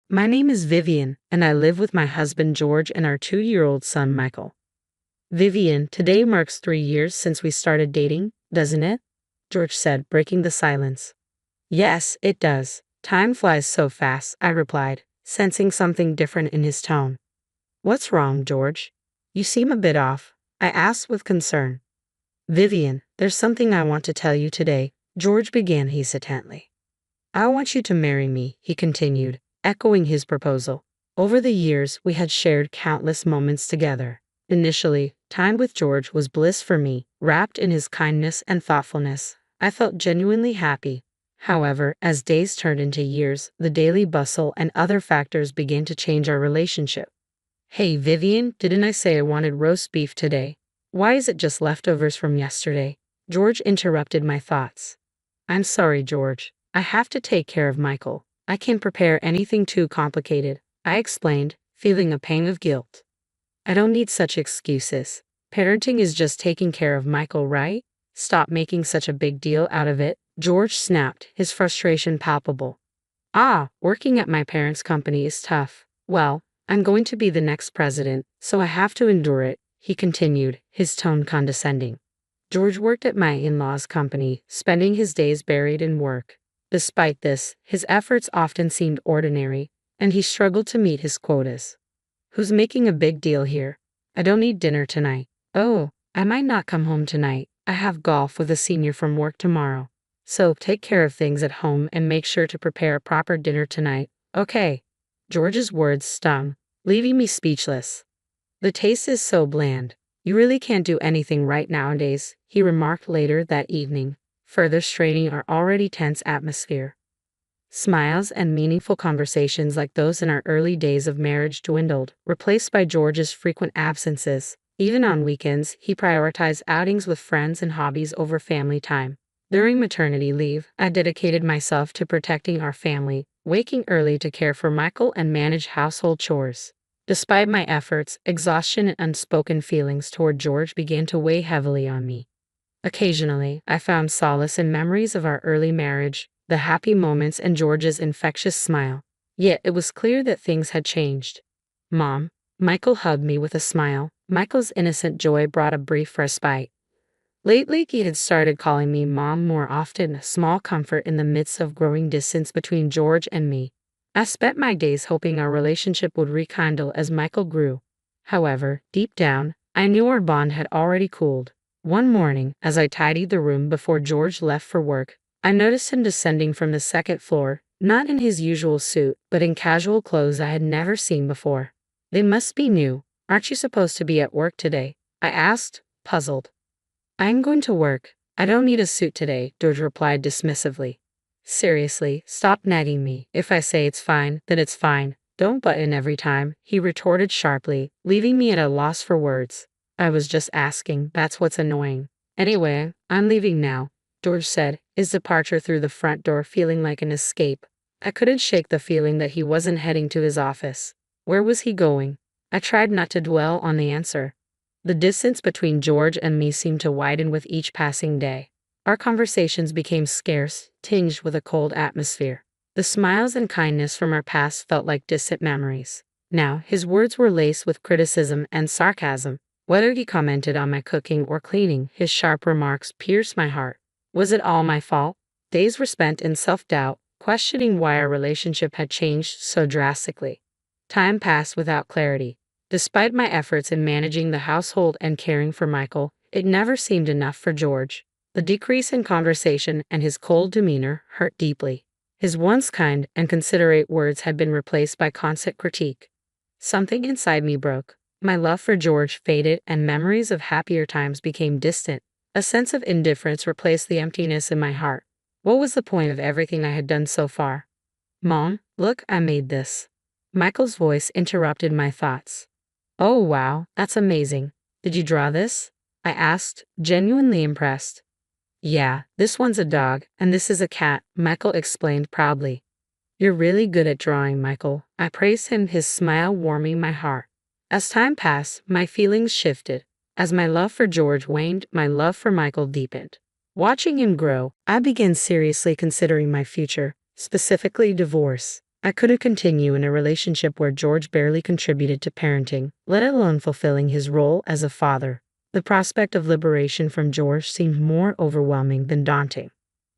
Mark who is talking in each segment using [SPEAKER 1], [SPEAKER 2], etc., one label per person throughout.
[SPEAKER 1] My name is Vivian, and I live with my husband George and our 2-year-old son Michael. Vivian, today marks 3 years since we started dating, doesn't it? George said, breaking the silence. Yes, it does. Time flies so fast, I replied, sensing something different in his tone. What's wrong, George? You seem a bit off, I asked with concern. Vivian, there's something I want to tell you today, George began hesitantly. I want you to marry me, he continued, echoing his proposal. Over the years, we had shared countless moments together. Initially, time with George was bliss for me, wrapped in his kindness and thoughtfulness. I felt genuinely happy. However, as days turned into years, the daily bustle and other factors began to change our relationship. Hey, Vivian, didn't I say I wanted roast beef today? Why is it just leftovers from yesterday? George interrupted my thoughts. I'm sorry, George. I have to take care of Michael. I can't prepare anything too complicated, I explained, feeling a pang of guilt. I don't need such excuses. Parenting is just taking care of Michael, right? Stop making such a big deal out of it, George snapped, his frustration palpable. Working at my parents' company is tough. Well, I'm going to be the next president, so I have to endure it, he continued, his tone condescending. George worked at my in-laws' company, spending his days buried in work. Despite this, his efforts often seemed ordinary, and he struggled to meet his quotas. Who's making a big deal here? I don't need dinner tonight. Oh, I might not come home tonight. I have golf with a senior from work tomorrow. So take care of things at home and make sure to prepare a proper dinner tonight, okay? George's words stung, leaving me speechless. The taste is so bland. You really can't do anything right nowadays, he remarked later that evening, further straining our already tense atmosphere. Smiles and meaningful conversations like those in our early days of marriage dwindled, replaced by George's frequent absences. Even on weekends, he prioritized outings with friends and hobbies over family time. During maternity leave, I dedicated myself to protecting our family, waking early to care for Michael and manage household chores. Despite my efforts, exhaustion and unspoken feelings toward George began to weigh heavily on me. Occasionally, I found solace in memories of our early marriage, the happy moments and George's infectious smile. Yet it was clear that things had changed. Mom, Michael hugged me with a smile. Michael's innocent joy brought a brief respite. Lately, he had started calling me Mom more often, a small comfort in the midst of growing distance between George and me. I spent my days hoping our relationship would rekindle as Michael grew. However, deep down, I knew our bond had already cooled. One morning, as I tidied the room before George left for work, I noticed him descending from the second floor, not in his usual suit, but in casual clothes I had never seen before. They must be new. Aren't you supposed to be at work today? I asked, puzzled. I'm going to work. I don't need a suit today, George replied dismissively. Seriously, stop nagging me. If I say it's fine, then it's fine. Don't butt in every time, he retorted sharply, leaving me at a loss for words. I was just asking, that's what's annoying. Anyway, I'm leaving now, George said, his departure through the front door feeling like an escape. I couldn't shake the feeling that he wasn't heading to his office. Where was he going? I tried not to dwell on the answer. The distance between George and me seemed to widen with each passing day. Our conversations became scarce, tinged with a cold atmosphere. The smiles and kindness from our past felt like distant memories. Now, his words were laced with criticism and sarcasm. Whether he commented on my cooking or cleaning, his sharp remarks pierced my heart. Was it all my fault? Days were spent in self-doubt, questioning why our relationship had changed so drastically. Time passed without clarity. Despite my efforts in managing the household and caring for Michael, it never seemed enough for George. The decrease in conversation and his cold demeanor hurt deeply. His once kind and considerate words had been replaced by constant critique. Something inside me broke. My love for George faded and memories of happier times became distant. A sense of indifference replaced the emptiness in my heart. What was the point of everything I had done so far? Mom, look, I made this. Michael's voice interrupted my thoughts. Oh wow, that's amazing. Did you draw this? I asked, genuinely impressed. Yeah, this one's a dog, and this is a cat, Michael explained proudly. You're really good at drawing, Michael. I praised him, his smile warming my heart. As time passed, my feelings shifted. As my love for George waned, my love for Michael deepened. Watching him grow, I began seriously considering my future, specifically divorce. I couldn't continue in a relationship where George barely contributed to parenting, let alone fulfilling his role as a father. The prospect of liberation from George seemed more overwhelming than daunting.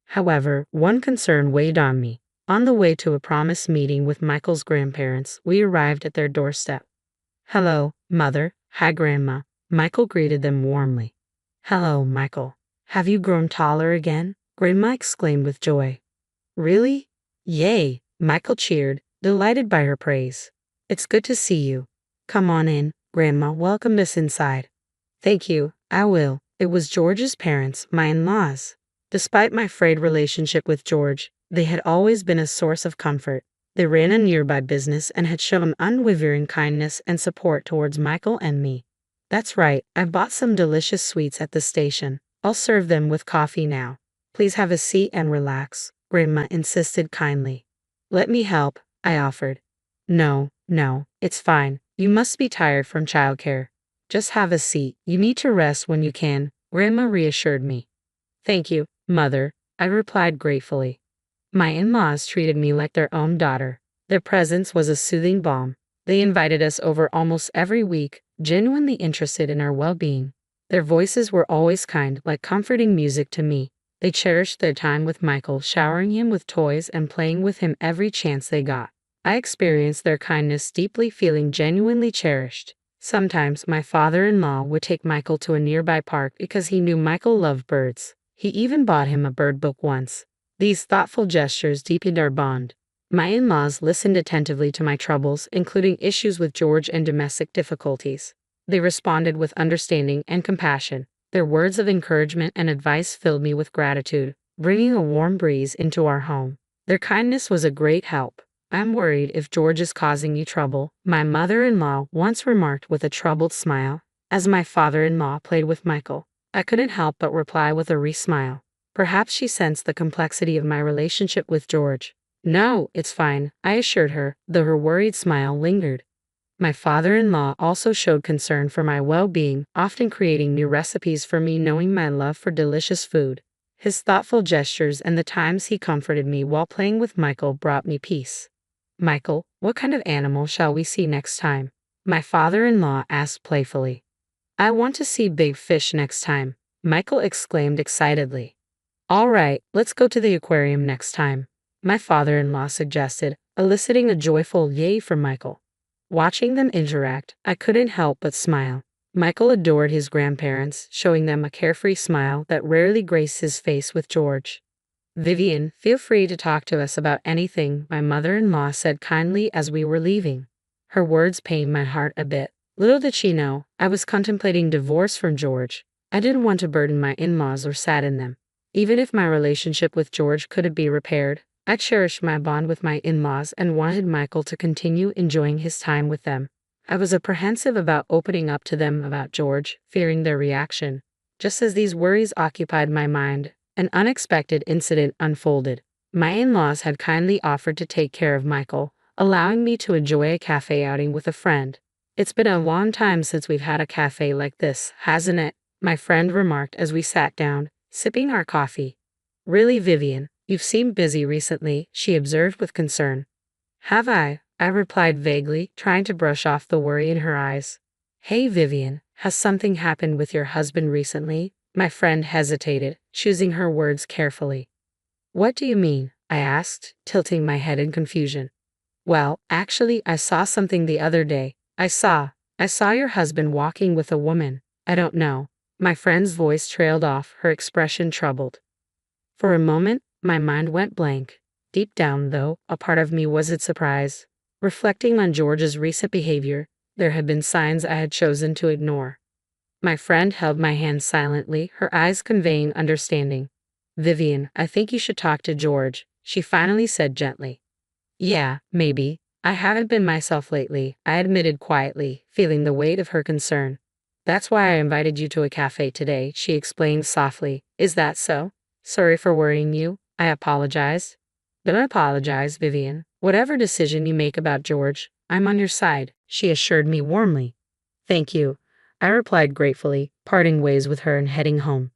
[SPEAKER 1] However, one concern weighed on me. On the way to a promised meeting with Michael's grandparents, we arrived at their doorstep. "Hello, Mother." "Hi, Grandma." Michael greeted them warmly. "Hello, Michael. Have you grown taller again?" Grandma exclaimed with joy. "Really?" "Yay!" Michael cheered, delighted by her praise. "It's good to see you. Come on in, Grandma. Welcome us inside." "Thank you, I will." It was George's parents, my in-laws. Despite my frayed relationship with George, they had always been a source of comfort. They ran a nearby business and had shown unwavering kindness and support towards Michael and me. "That's right, I bought some delicious sweets at the station. I'll serve them with coffee now. Please have a seat and relax," Grandma insisted kindly. "Let me help," I offered. No, it's fine. You must be tired from childcare. Just have a seat. You need to rest when you can," Grandma reassured me. "Thank you, Mother," I replied gratefully. My in-laws treated me like their own daughter. Their presence was a soothing balm. They invited us over almost every week, genuinely interested in our well-being. Their voices were always kind, like comforting music to me. They cherished their time with Michael, showering him with toys and playing with him every chance they got. I experienced their kindness deeply, feeling genuinely cherished. Sometimes my father-in-law would take Michael to a nearby park because he knew Michael loved birds. He even bought him a bird book once. These thoughtful gestures deepened our bond. My in-laws listened attentively to my troubles, including issues with George and domestic difficulties. They responded with understanding and compassion. Their words of encouragement and advice filled me with gratitude, bringing a warm breeze into our home. Their kindness was a great help. "I'm worried if George is causing you trouble," my mother-in-law once remarked with a troubled smile, as my father-in-law played with Michael. I couldn't help but reply with a smile. Perhaps she sensed the complexity of my relationship with George. "No, it's fine," I assured her, though her worried smile lingered. My father-in-law also showed concern for my well-being, often creating new recipes for me, knowing my love for delicious food. His thoughtful gestures and the times he comforted me while playing with Michael brought me peace. "Michael, what kind of animal shall we see next time?" my father-in-law asked playfully. "I want to see big fish next time," Michael exclaimed excitedly. "All right, let's go to the aquarium next time," my father-in-law suggested, eliciting a joyful yay from Michael. Watching them interact, I couldn't help but smile. Michael adored his grandparents, showing them a carefree smile that rarely graced his face with George. "Vivian, feel free to talk to us about anything," my mother-in-law said kindly as we were leaving. Her words pained my heart a bit. Little did she know, I was contemplating divorce from George. I didn't want to burden my in-laws or sadden them. Even if my relationship with George couldn't be repaired, I cherished my bond with my in-laws and wanted Michael to continue enjoying his time with them. I was apprehensive about opening up to them about George, fearing their reaction. Just as these worries occupied my mind, an unexpected incident unfolded. My in-laws had kindly offered to take care of Michael, allowing me to enjoy a cafe outing with a friend. "It's been a long time since we've had a cafe like this, hasn't it?" my friend remarked as we sat down, sipping our coffee. "Really, Vivian, you've seemed busy recently," she observed with concern. "Have I?" I replied vaguely, trying to brush off the worry in her eyes. "Hey, Vivian, has something happened with your husband recently?" My friend hesitated, choosing her words carefully. "What do you mean?" I asked, tilting my head in confusion. "Well, actually, I saw something the other day. I saw your husband walking with a woman. I don't know." My friend's voice trailed off, her expression troubled. For a moment, my mind went blank. Deep down, though, a part of me wasn't surprised. Reflecting on George's recent behavior, there had been signs I had chosen to ignore. My friend held my hand silently, her eyes conveying understanding. "Vivian, I think you should talk to George," she finally said gently. "Yeah, maybe. I haven't been myself lately," I admitted quietly, feeling the weight of her concern. "That's why I invited you to a cafe today," she explained softly. "Is that so? Sorry for worrying you," I apologized. "Don't apologize, Vivian. Whatever decision you make about George, I'm on your side," she assured me warmly. "Thank you," I replied gratefully, parting ways with her and heading home.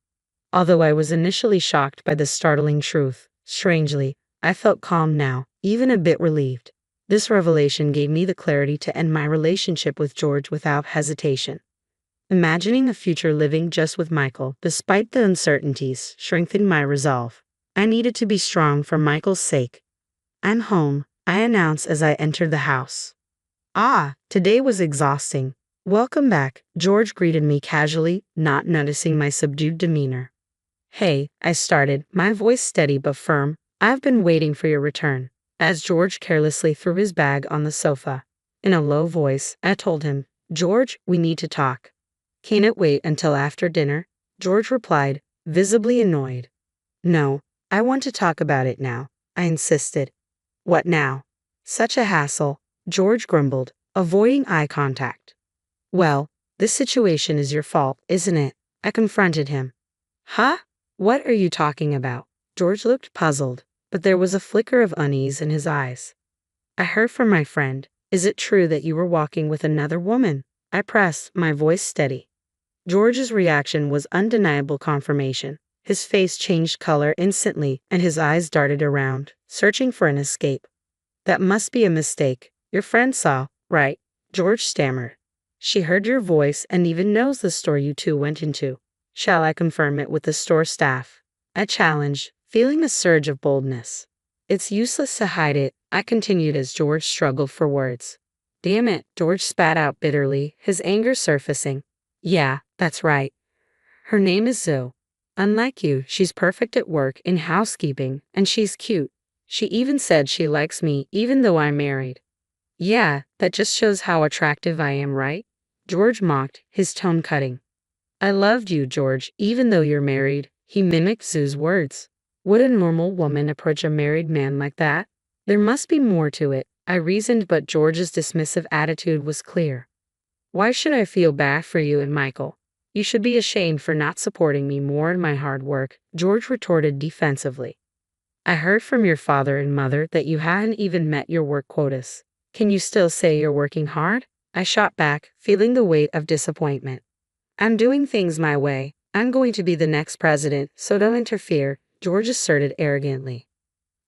[SPEAKER 1] Although I was initially shocked by the startling truth, strangely, I felt calm now, even a bit relieved. This revelation gave me the clarity to end my relationship with George without hesitation. Imagining a future living just with Michael, despite the uncertainties, strengthened my resolve. I needed to be strong for Michael's sake. "I'm home," I announced as I entered the house. "Ah, today was exhausting." "Welcome back," George greeted me casually, not noticing my subdued demeanor. "Hey," I started, my voice steady but firm, "I've been waiting for your return." As George carelessly threw his bag on the sofa. In a low voice, I told him, "George, we need to talk." "Can it wait until after dinner?" George replied, visibly annoyed. "No, I want to talk about it now," I insisted. "What now?" "Such a hassle," George grumbled, avoiding eye contact. "Well, this situation is your fault, isn't it?" I confronted him. "Huh? What are you talking about?" George looked puzzled, but there was a flicker of unease in his eyes. "I heard from my friend. Is it true that you were walking with another woman?" I pressed, my voice steady. George's reaction was undeniable confirmation. His face changed color instantly, and his eyes darted around, searching for an escape. "That must be a mistake. Your friend saw, right?" George stammered. "She heard your voice and even knows the store you two went into." "Shall I confirm it with the store staff?" I challenged, feeling a surge of boldness. "It's useless to hide it," I continued as George struggled for words. "Damn it," George spat out bitterly, his anger surfacing. "Yeah, that's right. Her name is Zoe. Unlike you, she's perfect at work, in housekeeping, and she's cute. She even said she likes me, even though I'm married." "Yeah, that just shows how attractive I am, right?" George mocked, his tone cutting. "I loved you, George, even though you're married," he mimicked Zoe's words. Would a normal woman approach a married man like that? There must be more to it, I reasoned, but George's dismissive attitude was clear. "Why should I feel bad for you and Michael? You should be ashamed for not supporting me more in my hard work," George retorted defensively. "I heard from your father and mother that you hadn't even met your work quotas. Can you still say you're working hard?" I shot back, feeling the weight of disappointment. "I'm doing things my way. I'm going to be the next president, so don't interfere," George asserted arrogantly.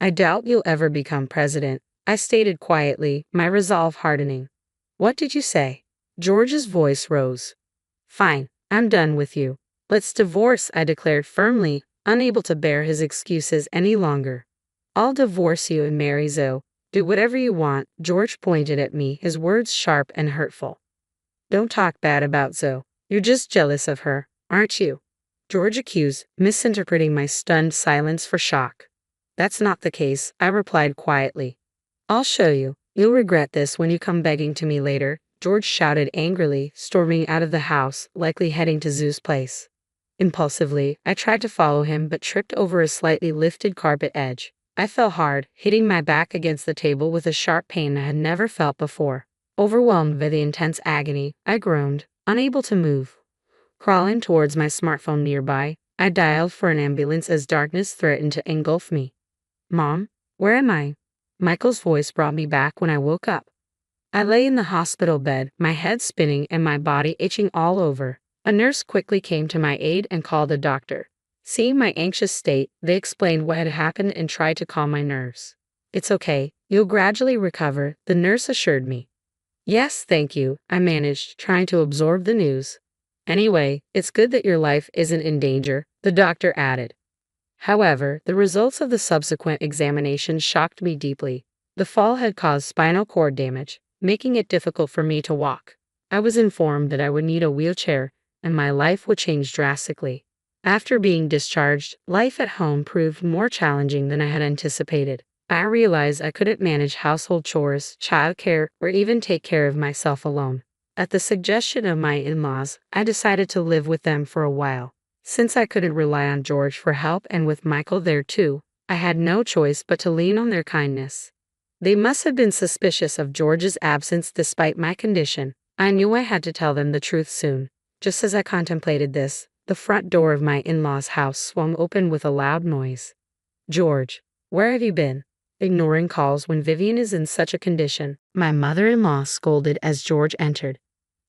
[SPEAKER 1] "I doubt you'll ever become president," I stated quietly, my resolve hardening. "What did you say?" George's voice rose. "Fine, I'm done with you. Let's divorce," I declared firmly, unable to bear his excuses any longer. "I'll divorce you and marry Zoe. Do whatever you want," George pointed at me, his words sharp and hurtful. "Don't talk bad about Zoe. You're just jealous of her, aren't you?" George accused, misinterpreting my stunned silence for shock. "That's not the case," I replied quietly. "I'll show you. You'll regret this when you come begging to me later," George shouted angrily, storming out of the house, likely heading to Zoe's place. Impulsively, I tried to follow him but tripped over a slightly lifted carpet edge. I fell hard, hitting my back against the table with a sharp pain I had never felt before. Overwhelmed by the intense agony, I groaned, unable to move. Crawling towards my smartphone nearby, I dialed for an ambulance as darkness threatened to engulf me. "Mom, where am I?" Michael's voice brought me back when I woke up. I lay in the hospital bed, my head spinning and my body itching all over. A nurse quickly came to my aid and called a doctor. Seeing my anxious state, they explained what had happened and tried to calm my nerves. "It's okay, you'll gradually recover," the nurse assured me. "Yes, thank you," I managed, trying to absorb the news. "Anyway, it's good that your life isn't in danger," the doctor added. However, the results of the subsequent examination shocked me deeply. The fall had caused spinal cord damage, making it difficult for me to walk. I was informed that I would need a wheelchair, and my life would change drastically. After being discharged, life at home proved more challenging than I had anticipated. I realized I couldn't manage household chores, childcare, or even take care of myself alone. At the suggestion of my in-laws, I decided to live with them for a while. Since I couldn't rely on George for help and with Michael there too, I had no choice but to lean on their kindness. They must have been suspicious of George's absence despite my condition. I knew I had to tell them the truth soon. Just as I contemplated this, the front door of my in-laws' house swung open with a loud noise. "George, where have you been?" Ignoring calls when Vivian is in such a condition, my mother-in-law scolded as George entered.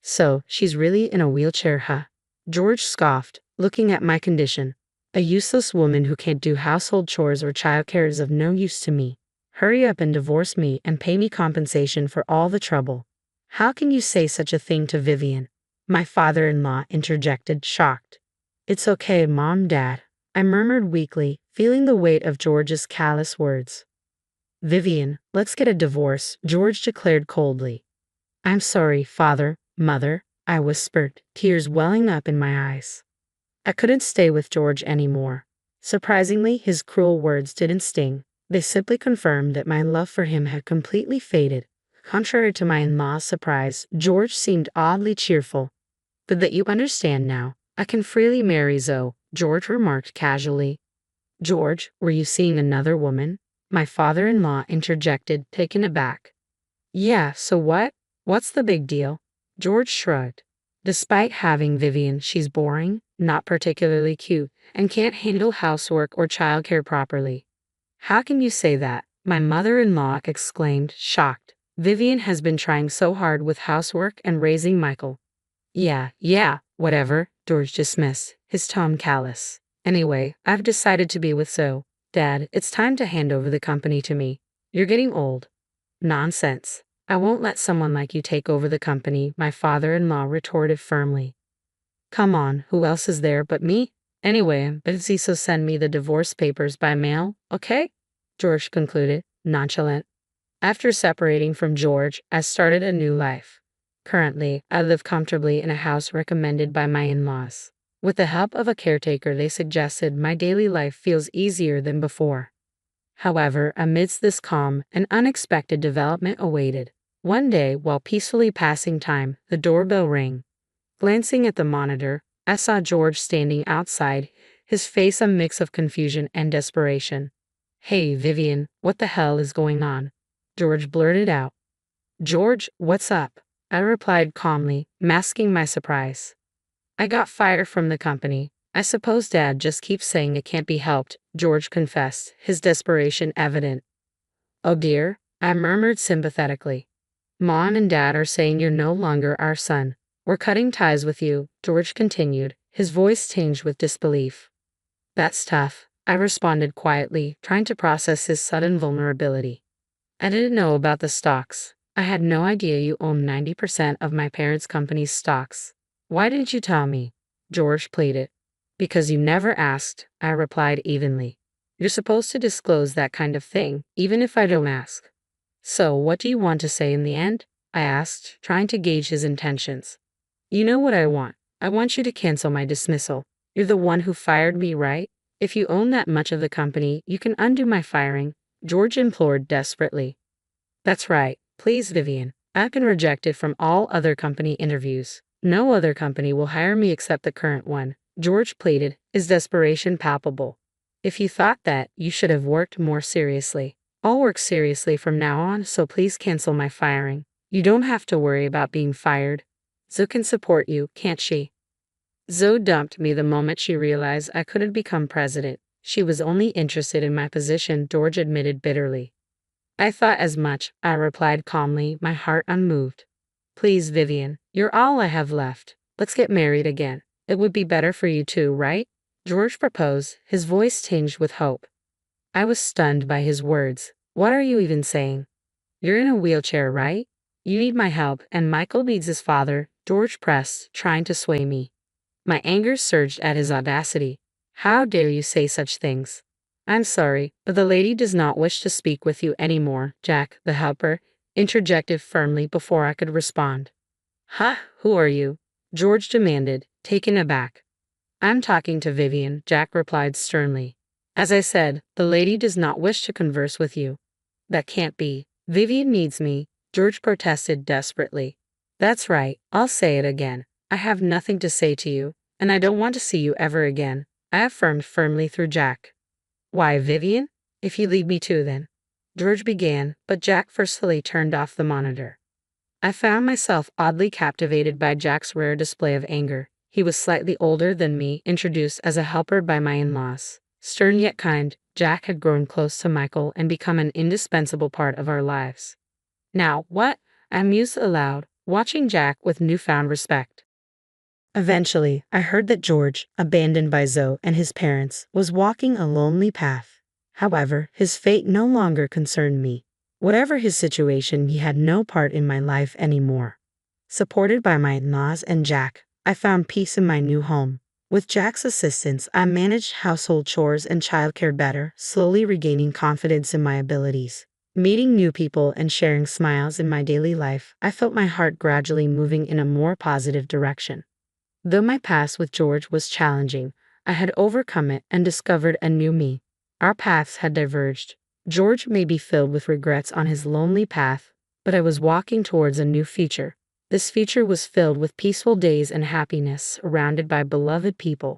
[SPEAKER 1] "So, she's really in a wheelchair, huh?" George scoffed, looking at my condition. "A useless woman who can't do household chores or childcare is of no use to me. Hurry up and divorce me and pay me compensation for all the trouble. How can you say such a thing to Vivian? My father-in-law interjected, shocked. It's okay, Mom, Dad, I murmured weakly, feeling the weight of George's callous words. Vivian, let's get a divorce, George declared coldly. I'm sorry, Father, Mother, I whispered, tears welling up in my eyes. I couldn't stay with George anymore. Surprisingly, his cruel words didn't sting. They simply confirmed that my love for him had completely faded. Contrary to my in-law's surprise, George seemed oddly cheerful. But that you understand now, I can freely marry Zoe, George remarked casually. George, were you seeing another woman? My father-in-law interjected, taken aback. Yeah, so what? What's the big deal? George shrugged. Despite having Vivian, she's boring, not particularly cute, and can't handle housework or childcare properly. How can you say that? My mother-in-law exclaimed, shocked. Vivian has been trying so hard with housework and raising Michael. Yeah, whatever, George dismissed, his tone callous. Anyway, I've decided to be with Zoe. Dad, it's time to hand over the company to me. You're getting old. Nonsense. I won't let someone like you take over the company, my father-in-law retorted firmly. Come on, who else is there but me? Anyway, I'm busy, so send me the divorce papers by mail, okay? George concluded, nonchalant. After separating from George, I started a new life. Currently, I live comfortably in a house recommended by my in-laws. With the help of a caretaker, they suggested my daily life feels easier than before. However, amidst this calm, an unexpected development awaited. One day, while peacefully passing time, the doorbell rang. Glancing at the monitor, I saw George standing outside, his face a mix of confusion and desperation. Hey, Vivian, what the hell is going on? George blurted out. George, what's up? I replied calmly, masking my surprise. I got fired from the company. I suppose Dad just keeps saying it can't be helped, George confessed, his desperation evident. Oh dear, I murmured sympathetically. Mom and Dad are saying you're no longer our son. We're cutting ties with you, George continued, his voice tinged with disbelief. That's tough, I responded quietly, trying to process his sudden vulnerability. I didn't know about the stocks. I had no idea you owned 90% of my parents' company's stocks. Why didn't you tell me? George pleaded. Because you never asked, I replied evenly. You're supposed to disclose that kind of thing, even if I don't ask. So, what do you want to say in the end? I asked, trying to gauge his intentions. You know what I want. I want you to cancel my dismissal. You're the one who fired me, right? If you own that much of the company, you can undo my firing, George implored desperately. That's right. Please, Vivian. I've been rejected from all other company interviews. No other company will hire me except the current one, George pleaded, his desperation palpable. If you thought that, you should have worked more seriously. I'll work seriously from now on, so please cancel my firing. You don't have to worry about being fired. Zoe can support you, can't she? Zoe dumped me the moment she realized I couldn't become president. She was only interested in my position, George admitted bitterly. I thought as much, I replied calmly, my heart unmoved. Please, Vivian, you're all I have left. Let's get married again. It would be better for you too, right? George proposed, his voice tinged with hope. I was stunned by his words. What are you even saying? You're in a wheelchair, right? You need my help, and Michael needs his father, George pressed, trying to sway me. My anger surged at his audacity. How dare you say such things? I'm sorry, but the lady does not wish to speak with you anymore, Jack, the helper, interjected firmly before I could respond. Huh, who are you? George demanded, taken aback. I'm talking to Vivian, Jack replied sternly. As I said, the lady does not wish to converse with you. That can't be. Vivian needs me, George protested desperately. That's right, I'll say it again. I have nothing to say to you, and I don't want to see you ever again, I affirmed firmly through Jack. Why, Vivian? If you leave me too, then. George began, but Jack forcefully turned off the monitor. I found myself oddly captivated by Jack's rare display of anger. He was slightly older than me, introduced as a helper by my in-laws. Stern yet kind, Jack had grown close to Michael and become an indispensable part of our lives. Now, what? I mused aloud, watching Jack with newfound respect. Eventually, I heard that George, abandoned by Zoe and his parents, was walking a lonely path. However, his fate no longer concerned me. Whatever his situation, he had no part in my life anymore. Supported by my in-laws and Jack, I found peace in my new home. With Jack's assistance, I managed household chores and childcare better, slowly regaining confidence in my abilities. Meeting new people and sharing smiles in my daily life, I felt my heart gradually moving in a more positive direction. Though my past with George was challenging, I had overcome it and discovered a new me. Our paths had diverged. George may be filled with regrets on his lonely path, but I was walking towards a new future. This future was filled with peaceful days and happiness, surrounded by beloved people.